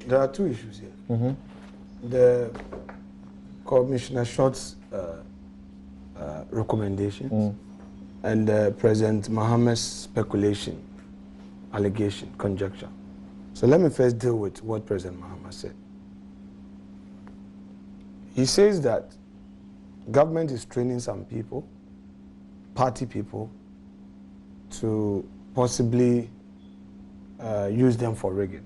There are two issues here. The Commissioner Short's recommendations and President Mahama's speculation, allegation, conjecture. So let me first deal with what President Mahama said. He says that government is training some people, party people, to possibly use them for rigging.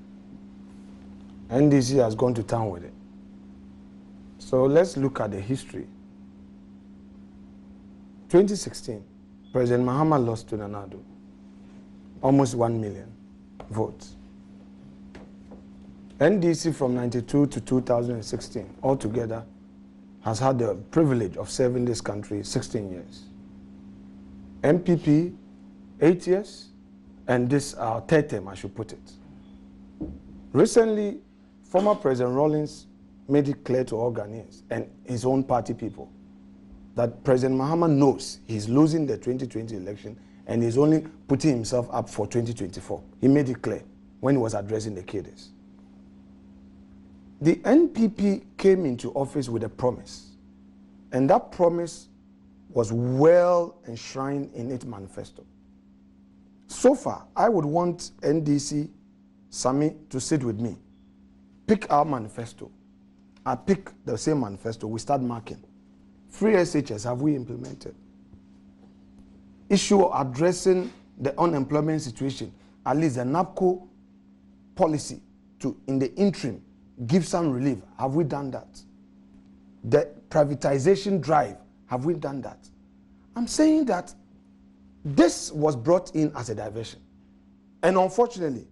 NDC has gone to town with it. So let's look at the history. 2016, President Mahama lost to Nanado, almost 1 million votes. NDC from 92 to 2016, altogether, has had the privilege of serving this country 16 years. MPP, 8 years, and this our third term, I should put it. Recently, former President Rawlings made it clear to all Ghanaians and his own party people that President Mahama knows he's losing the 2020 election and he's only putting himself up for 2024. He made it clear when he was addressing the cadres. The NPP came into office with a promise, and that promise was well enshrined in its manifesto. So far, I would want NDC, Sami, to sit with me, pick our manifesto. I pick the same manifesto, we start marking. Free SHS, have we implemented? Issue of addressing the unemployment situation, at least the NAPCO policy to, in the interim, give some relief. Have we done that? The privatization drive, have we done that? I'm saying that this was brought in as a diversion. And unfortunately,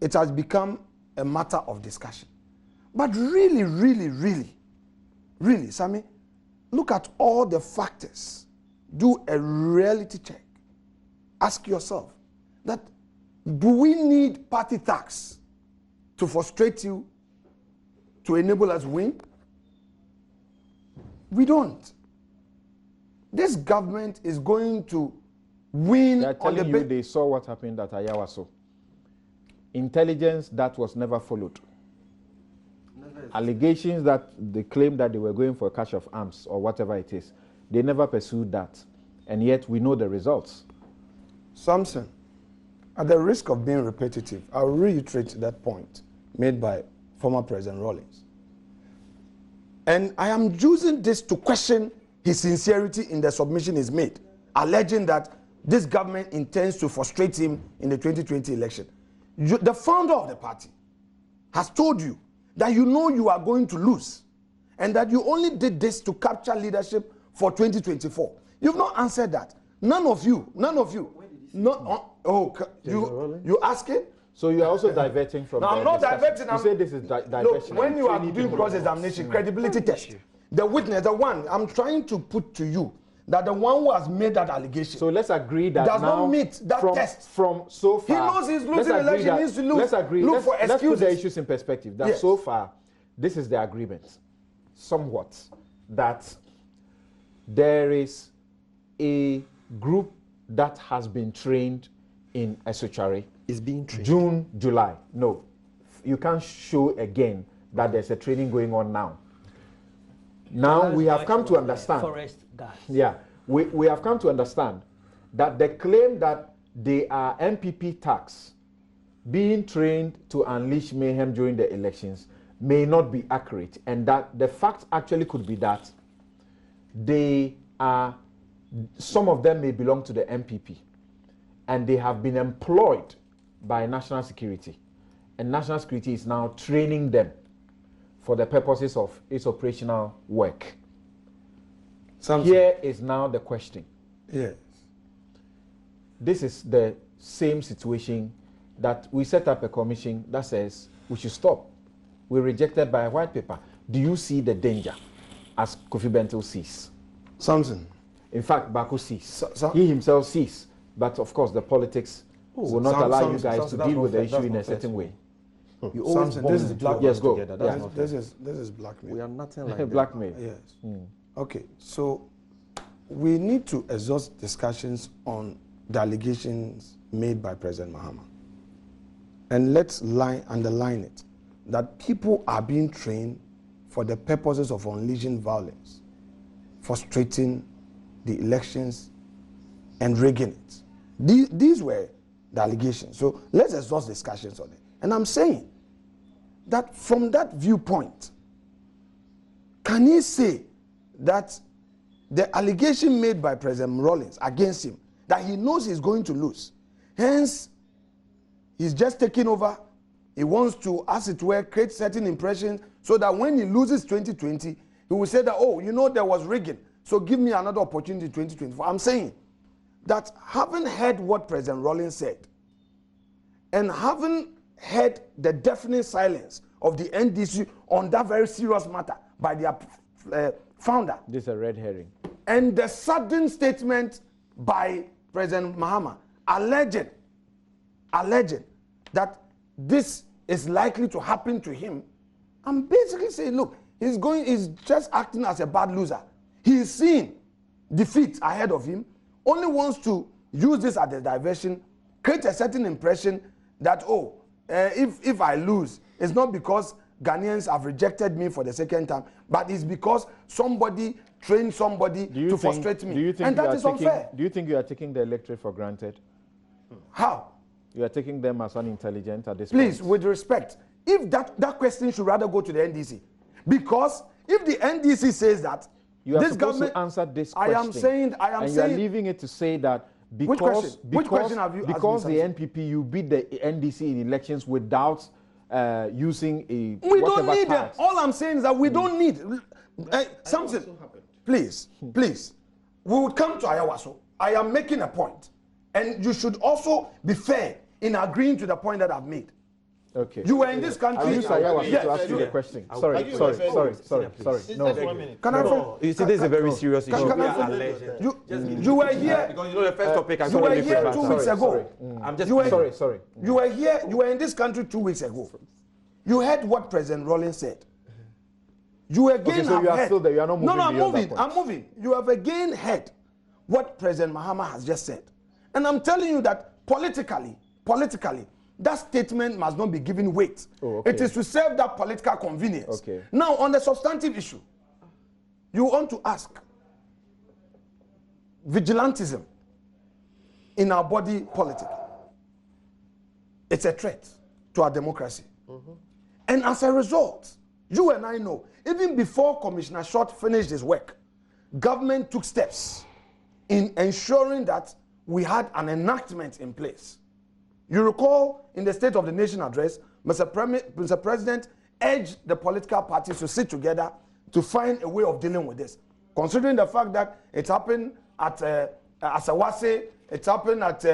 it has become a matter of discussion. But really, Sami, look at all the factors. Do a reality check. Ask yourself that, do we need party tax to frustrate you, to enable us win? We don't. This government is going to win. They are telling you they saw what happened at Ayawaso. Intelligence that was never followed. Allegations that they claimed that they were going for a cache of arms or whatever it is. They never pursued that. And yet we know the results. Samson, at the risk of being repetitive, I'll reiterate that point made by former President Rawlings. And I am using this to question his sincerity in the submission he's made, alleging that this government intends to frustrate him in the 2020 election. The founder of the party has told you that you know you are going to lose and that you only did this to capture leadership for 2024. You've not answered that. None of you. You asking? So you are also diverting from. No, I'm not diverting. You say this is diversion. Look, when you are doing cross-examination, credibility test, the witness, the one, I'm trying to put to you that the one who has made that allegation. So let's agree that does now not meet that test. From so far, he knows he's losing the election. He needs to lose. Let's agree. Look for let's excuses. put the issues in perspective. That so far, this is the agreement, somewhat, that there is a group that has been trained in Asutuare. Is being trained. June, July. No, you can't show again that there's a training going on now. Now we have come to understand. Forest guards. Yeah, we have come to understand that the claim that they are MPP tax being trained to unleash mayhem during the elections may not be accurate, and that the fact actually could be that they are, some of them may belong to the MPP, and they have been employed by national security, and national security is now training them for the purposes of its operational work. Here is now the question. Yes. This is the same situation that we set up a commission that says we should stop. We're rejected by a white paper. Do you see the danger as Kofi Bento sees? Samson. In fact, Baku sees. He himself sees. But of course, the politics will not allow you guys to deal with the issue in a certain way. You always this is blackmail. Yes, go. Together. This is blackmail. We are nothing like blackmail. Yes. Okay, so we need to exhaust discussions on the allegations made by President Mahama. And let's underline it. that people are being trained for the purposes of unleashing violence, frustrating the elections, and rigging it. These were the allegations. So let's exhaust discussions on it. And I'm saying that from that viewpoint, can he say that the allegation made by President Rawlings against him, that he knows he's going to lose, hence he's just taking over, he wants to, as it were, create certain impressions so that when he loses 2020, he will say that, oh, you know, there was rigging, so give me another opportunity in 2024. I'm saying that having heard what President Rawlings said, and having heard the deafening silence of the NDC on that very serious matter by their founder. This is a red herring. And the sudden statement by President Mahama alleging that this is likely to happen to him, I'm basically saying, look, he's just acting as a bad loser. He's seeing defeat ahead of him, only wants to use this as a diversion, create a certain impression that, oh, if I lose, it's not because Ghanaians have rejected me for the second time, but it's because somebody trained somebody to frustrate me. And that is unfair. Do you think you are taking the electorate for granted? How? You are taking them as unintelligent at this point? Please, with respect, if that question should rather go to the NDC. Because if the NDC says that, you are this supposed government, to answer this question. I am saying, and you are leaving it to say that because the NPP, you beat the NDC in elections without using a we don't need them. All I'm saying is that we don't need something. Please, we will come to Ayawaso. I am making a point, and you should also be fair in agreeing to the point that I've made. Okay. You were in this country. I use Ayawaso to ask you the question. Sorry. No. Can I? You see, this is a very serious issue. You were here. Because you know the first topic. You were here 2 weeks ago. I'm just sorry. You were here. You were in this country 2 weeks ago. You heard what President Rawlings said. You again so have you are heard. still there. You are not moving. No, I'm moving. You have again heard what President Mahama has just said, and I'm telling you that politically, that statement must not be given weight. Oh, okay. It is to serve that political convenience. Okay. Now, on the substantive issue, you want to ask vigilantism in our body politic. It's a threat to our democracy. And as a result, you and I know, even before Commissioner Short finished his work, government took steps in ensuring that we had an enactment in place. You recall in the State of the Nation address, Mr. President urged the political parties to sit together to find a way of dealing with this. Considering the fact that it happened at Asawase, it happened at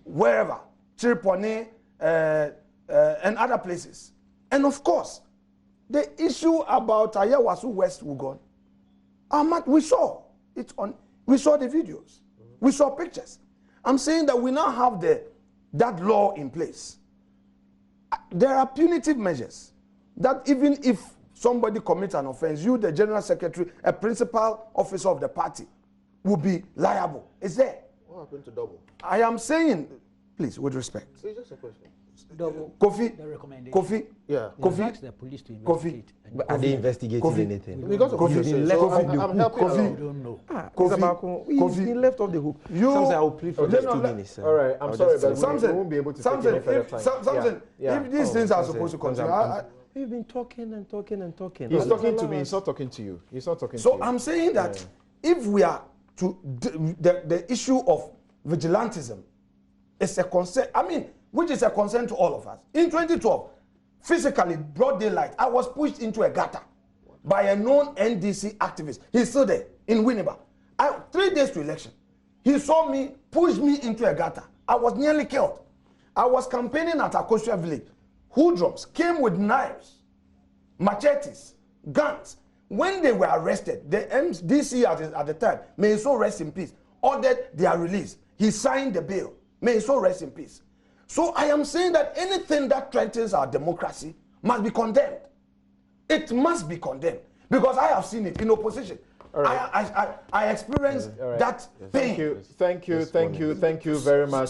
wherever, Chiripone, and other places. And of course, the issue about Ayawaso West Wugon, we saw it we saw the videos, we saw pictures. I'm saying that we now have that law in place. There are punitive measures that even if somebody commits an offense, you, the General Secretary, a principal officer of the party, will be liable. Is there? What happened to double? I am saying, please, with respect. It's just a question. Kofi, The recommendation. Kofi, Yeah. Kofi, Ask the police to investigate. But are they investigating anything? Because of Kofi, position, let so Kofi I'm helping Kofi. along. We don't know. He's been left off the hook. Sometimes I will plead for just 2 minutes. All right, I'm sorry, but Samson, we won't be able to Samson, take any further time. Samson, if these things are supposed to continue, We've been talking and talking and talking. He's talking to me. He's not talking to you. He's not talking to you. so I'm saying that if we are to the issue of vigilantism is a concern, which is a concern to all of us. In 2012, physically, broad daylight, I was pushed into a gutter by a known NDC activist. He's still there in Winneba. 3 days to election. He saw me, pushed me into a gutter. I was nearly killed. I was campaigning at Akosua village. Hoodlums came with knives, machetes, guns. When they were arrested, the MDC at the time, may his soul rest in peace, ordered their release. He signed the bill. May his soul rest in peace. So I am saying that anything that threatens our democracy must be condemned. It must be condemned because I have seen it in opposition. Right. I experienced that pain. Thank you very much.